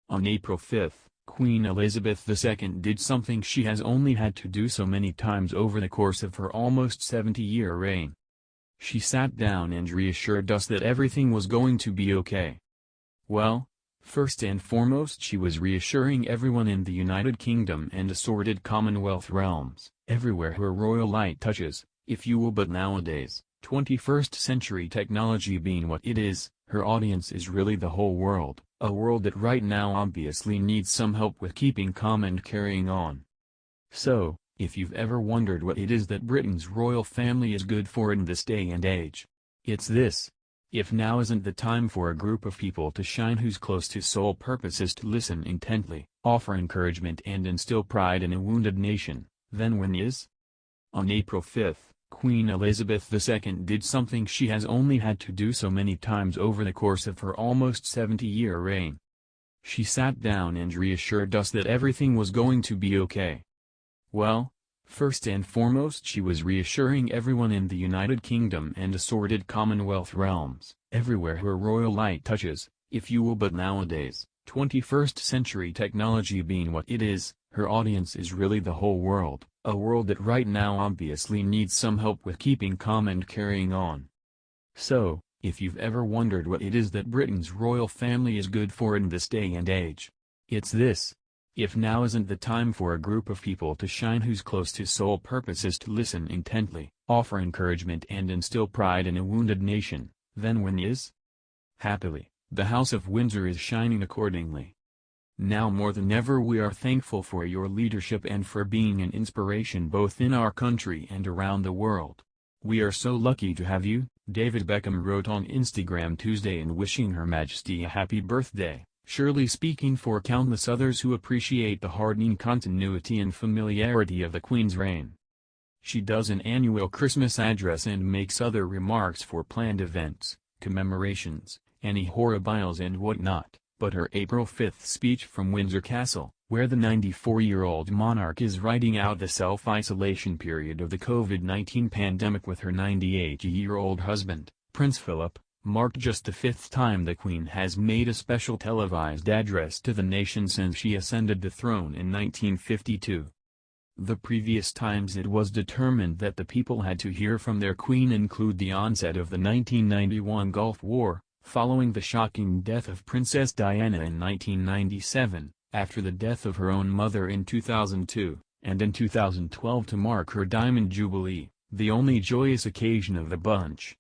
On April 5, Queen Elizabeth II did something she has only had to do so many times over the course of her almost 70-year reign. She sat down and reassured us that everything was going to be okay. Well, first and foremost she was reassuring everyone in the United Kingdom and assorted Commonwealth realms, everywhere her royal light touches, if you will. But nowadays, 21st century technology being what it is, her audience is really the whole world, a world that right now obviously needs some help with keeping calm and carrying on. So, if you've ever wondered what it is that Britain's royal family is good for in this day and age, it's this. If now isn't the time for a group of people to shine whose close to sole purpose is to listen intently, offer encouragement and instill pride in a wounded nation, then when is? On April 5, Queen Elizabeth II did something she has only had to do so many times over the course of her almost 70-year reign. She sat down and reassured us that everything was going to be okay. Well, first and foremost she was reassuring everyone in the United Kingdom and assorted Commonwealth realms, everywhere her royal light touches, if you will. But nowadays, 21st century technology being what it is, her audience is really the whole world, a world that right now obviously needs some help with keeping calm and carrying on. So, if you've ever wondered what it is that Britain's royal family is good for in this day and age, it's this. If now isn't the time for a group of people to shine whose close to sole purpose is to listen intently, offer encouragement and instill pride in a wounded nation, then when is? Happily, the House of Windsor is shining accordingly. Now more than ever we are thankful for your leadership and for being an inspiration both in our country and around the world. We are so lucky to have you, David Beckham wrote on Instagram Tuesday in wishing Her Majesty a happy birthday, surely speaking for countless others who appreciate the hardening continuity and familiarity of the Queen's reign. She does an annual Christmas address and makes other remarks for planned events, commemorations, any horribiles and whatnot. But her April 5 speech from Windsor Castle, where the 94-year-old monarch is writing out the self-isolation period of the COVID-19 pandemic with her 98-year-old husband, Prince Philip, marked just the fifth time the Queen has made a special televised address to the nation since she ascended the throne in 1952. The previous times it was determined that the people had to hear from their Queen include the onset of the 1991 Gulf War, following the shocking death of Princess Diana in 1997, after the death of her own mother in 2002, and in 2012 to mark her Diamond Jubilee, the only joyous occasion of the bunch.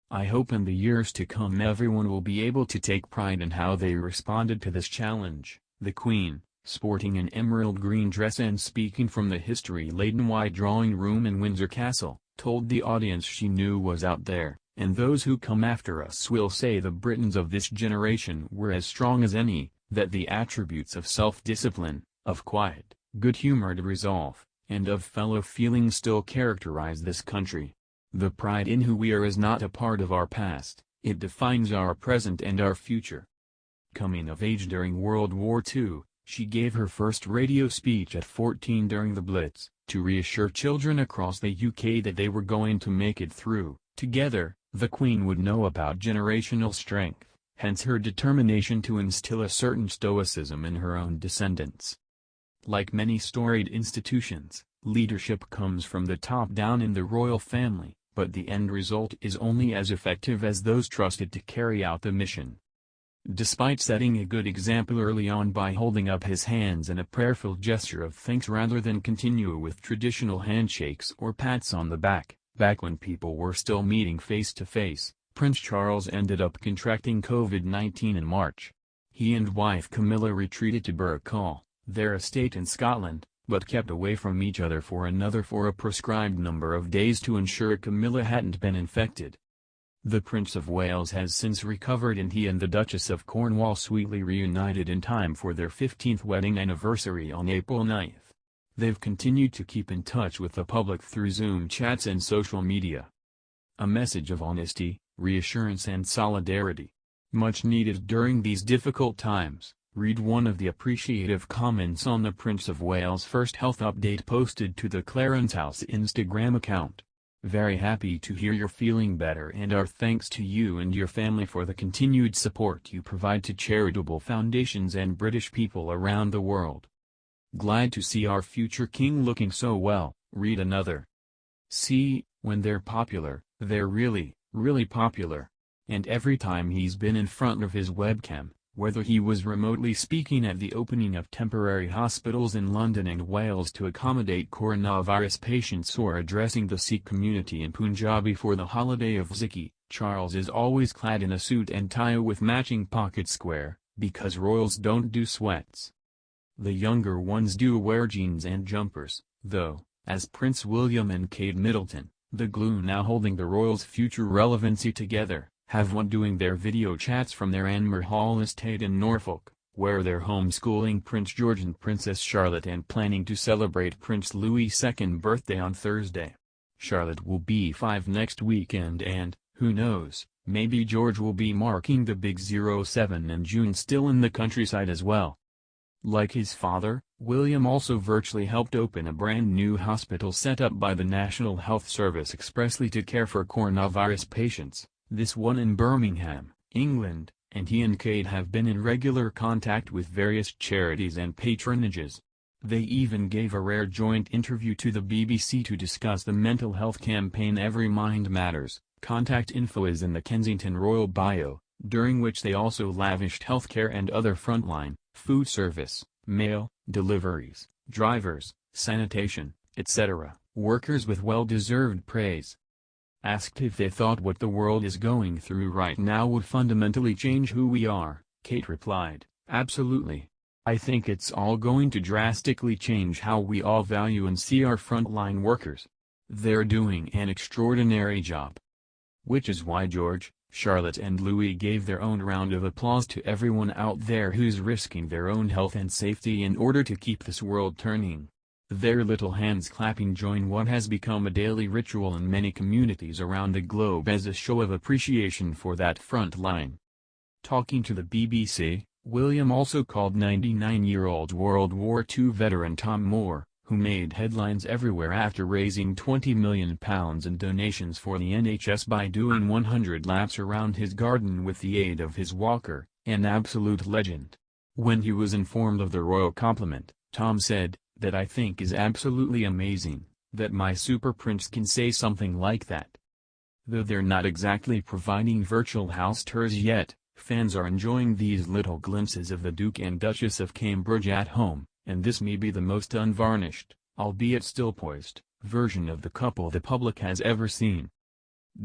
I hope in the years to come everyone will be able to take pride in how they responded to this challenge. The Queen, sporting an emerald green dress and speaking from the history-laden white drawing room in Windsor Castle, told the audience she knew was out there, and those who come after us will say the Britons of this generation were as strong as any, that the attributes of self-discipline, of quiet, good-humored resolve, and of fellow feeling still characterize this country. The pride in who we are is not a part of our past, it defines our present and our future. Coming of age during World War II, she gave her first radio speech at 14 during the Blitz, to reassure children across the UK that they were going to make it through. Together, the Queen would know about generational strength, hence her determination to instill a certain stoicism in her own descendants. Like many storied institutions, leadership comes from the top down in the royal family, but the end result is only as effective as those trusted to carry out the mission. Despite setting a good example early on by holding up his hands in a prayerful gesture of thanks rather than continue with traditional handshakes or pats on the back, back when people were still meeting face-to-face, Prince Charles ended up contracting COVID-19 in March. He and wife Camilla retreated to Birk Hall, their estate in Scotland, but kept away from each other for a prescribed number of days to ensure Camilla hadn't been infected. The Prince of Wales has since recovered and he and the Duchess of Cornwall sweetly reunited in time for their 15th wedding anniversary on April 9. They've continued to keep in touch with the public through Zoom chats and social media. A message of honesty, reassurance and solidarity. Much needed during these difficult times. Read one of the appreciative comments on the Prince of Wales' first health update posted to the Clarence House Instagram account. Very happy to hear you're feeling better, and our thanks to you and your family for the continued support you provide to charitable foundations and British people around the world. Glad to see our future king looking so well. Read another. See, when they're popular, they're really, really popular. And every time he's been in front of his webcam, whether he was remotely speaking at the opening of temporary hospitals in London and Wales to accommodate coronavirus patients or addressing the Sikh community in Punjab for the holiday of Zikki, Charles is always clad in a suit and tie with matching pocket square, because royals don't do sweats. The younger ones do wear jeans and jumpers, though, as Prince William and Kate Middleton, the glue now holding the royals' future relevancy together, have one doing their video chats from their Anmer Hall estate in Norfolk, where they're homeschooling Prince George and Princess Charlotte and planning to celebrate Prince Louis' second birthday on Thursday. Charlotte will be 5 next weekend and, who knows, maybe George will be marking the big 07 in June still in the countryside as well. Like his father, William also virtually helped open a brand new hospital set up by the National Health Service expressly to care for coronavirus patients, this one in Birmingham, England, and he and Kate have been in regular contact with various charities and patronages. They even gave a rare joint interview to the BBC to discuss the mental health campaign Every Mind Matters. Contact info is in the Kensington Royal bio, during which they also lavished healthcare and other frontline, food service, mail, deliveries, drivers, sanitation, etc., workers with well-deserved praise. Asked if they thought what the world is going through right now would fundamentally change who we are, Kate replied, "Absolutely. I think it's all going to drastically change how we all value and see our frontline workers. They're doing an extraordinary job." Which is why George, Charlotte and Louis gave their own round of applause to everyone out there who's risking their own health and safety in order to keep this world turning. Their little hands clapping join what has become a daily ritual in many communities around the globe as a show of appreciation for that front line. Talking to the BBC, William also called 99-year-old World War II veteran Tom Moore, who made headlines everywhere after raising £20 million in donations for the NHS by doing 100 laps around his garden with the aid of his walker, an absolute legend. When he was informed of the royal compliment, Tom said, "That I think is absolutely amazing, that my super prince can say something like that." Though they're not exactly providing virtual house tours yet, fans are enjoying these little glimpses of the Duke and Duchess of Cambridge at home, and this may be the most unvarnished, albeit still poised, version of the couple the public has ever seen.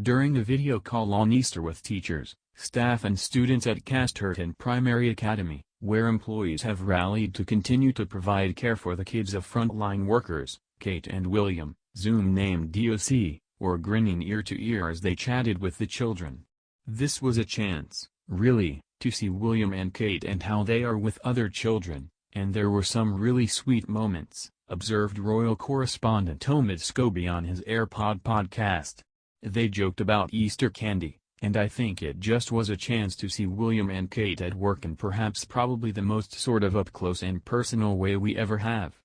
During a video call on Easter with teachers, staff and students at Casterton Primary Academy, where employees have rallied to continue to provide care for the kids of frontline workers, Kate and William, Zoom named DOC, were grinning ear to ear as they chatted with the children. This was a chance, really, to see William and Kate and how they are with other children, and there were some really sweet moments, observed royal correspondent Omid Scobie on his AirPod podcast. They joked about Easter candy, and I think it just was a chance to see William and Kate at work in perhaps probably the most sort of up-close and personal way we ever have.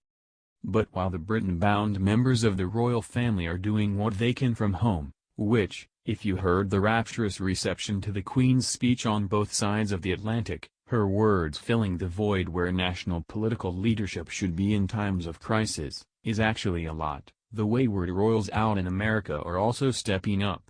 But while the Britain-bound members of the royal family are doing what they can from home, which, if you heard the rapturous reception to the Queen's speech on both sides of the Atlantic, her words filling the void where national political leadership should be in times of crisis, is actually a lot, the wayward royals out in America are also stepping up.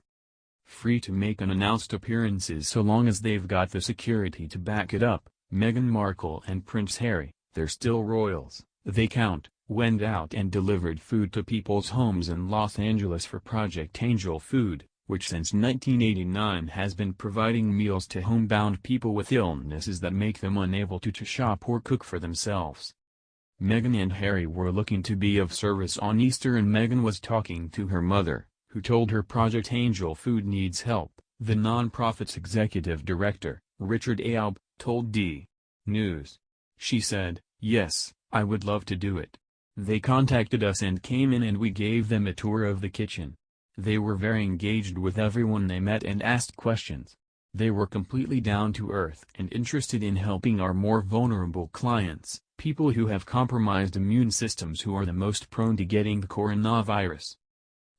Free to make unannounced appearances so long as they've got the security to back it up, Meghan Markle and Prince Harry, they're still royals, they count, went out and delivered food to people's homes in Los Angeles for Project Angel Food, which since 1989 has been providing meals to homebound people with illnesses that make them unable to shop or cook for themselves. Meghan and Harry were looking to be of service on Easter, and Meghan was talking to her mother, who told her Project Angel Food needs help. The non-profit's executive director, Richard Ayoub, told D News. She said, "Yes, I would love to do it. They contacted us and came in and we gave them a tour of the kitchen. They were very engaged with everyone they met and asked questions. They were completely down to earth and interested in helping our more vulnerable clients, people who have compromised immune systems who are the most prone to getting the coronavirus."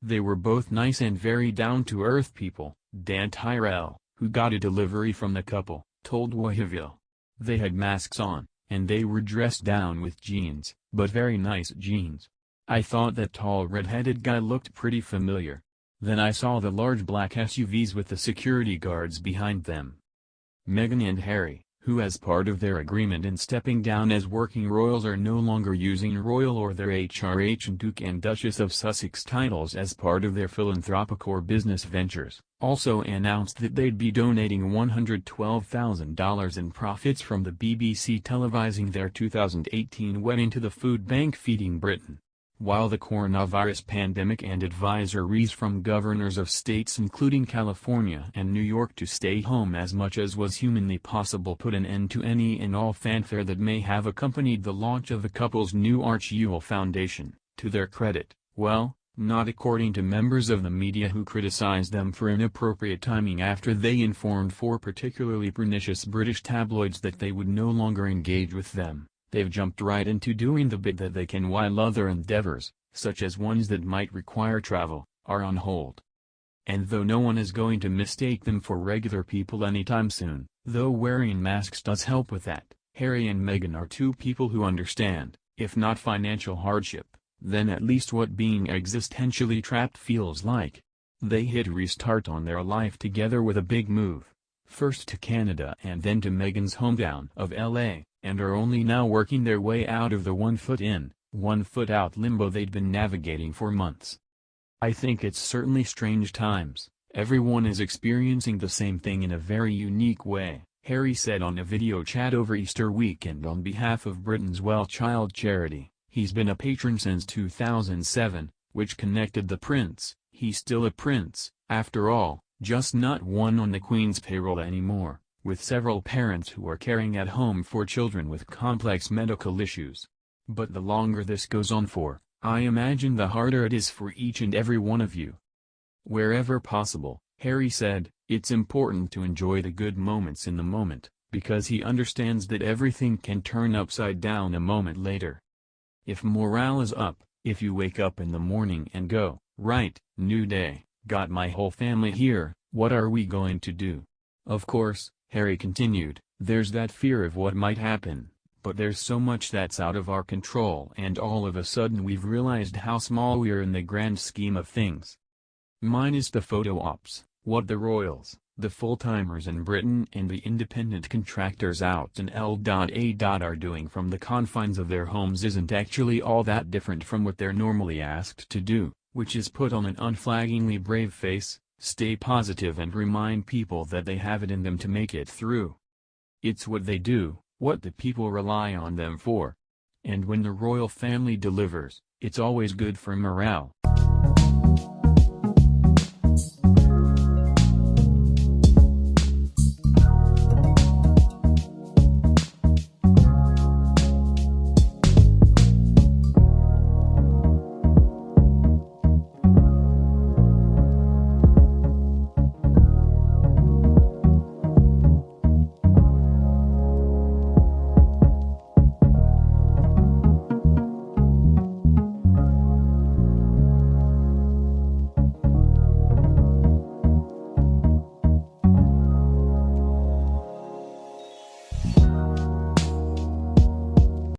They were both nice and very down-to-earth people, Dan Tyrell, who got a delivery from the couple, told Wavell. They had masks on, and they were dressed down with jeans, but very nice jeans. I thought that tall red-headed guy looked pretty familiar. Then I saw the large black SUVs with the security guards behind them. Meghan and Harry, who as part of their agreement in stepping down as working royals are no longer using royal or their HRH and Duke and Duchess of Sussex titles as part of their philanthropic or business ventures, also announced that they'd be donating $112,000 in profits from the BBC televising their 2018 wedding to the food bank Feeding Britain. While the coronavirus pandemic and advisories from governors of states including California and New York to stay home as much as was humanly possible put an end to any and all fanfare that may have accompanied the launch of the couple's new Arch Ewell Foundation, to their credit, well, not according to members of the media who criticized them for inappropriate timing after they informed four particularly pernicious British tabloids that they would no longer engage with them. They've jumped right into doing the bit that they can while other endeavors, such as ones that might require travel, are on hold. And though no one is going to mistake them for regular people anytime soon, though wearing masks does help with that, Harry and Meghan are two people who understand, if not financial hardship, then at least what being existentially trapped feels like. They hit restart on their life together with a big move, first to Canada and then to Meghan's hometown of LA. And are only now working their way out of the one foot in, one foot out limbo they'd been navigating for months. I think it's certainly strange times. Everyone is experiencing the same thing in a very unique way, Harry said on a video chat over Easter weekend on behalf of Britain's Well Child charity. He's been a patron since 2007, which connected the prince. He's still a prince, after all, just not one on the Queen's payroll anymore, with several parents who are caring at home for children with complex medical issues. But the longer this goes on for, I imagine the harder it is for each and every one of you. Wherever possible, Harry said, it's important to enjoy the good moments in the moment, because he understands that everything can turn upside down a moment later. If morale is up, if you wake up in the morning and go, right, new day, got my whole family here, what are we going to do? Of course, Harry continued, there's that fear of what might happen, but there's so much that's out of our control and all of a sudden we've realized how small we're in the grand scheme of things. Minus the photo ops, what the royals, the full-timers in Britain and the independent contractors out in L.A. are doing from the confines of their homes isn't actually all that different from what they're normally asked to do, which is put on an unflaggingly brave face, stay positive and remind people that they have it in them to make it through. It's what they do, what the people rely on them for. And when the royal family delivers, it's always good for morale.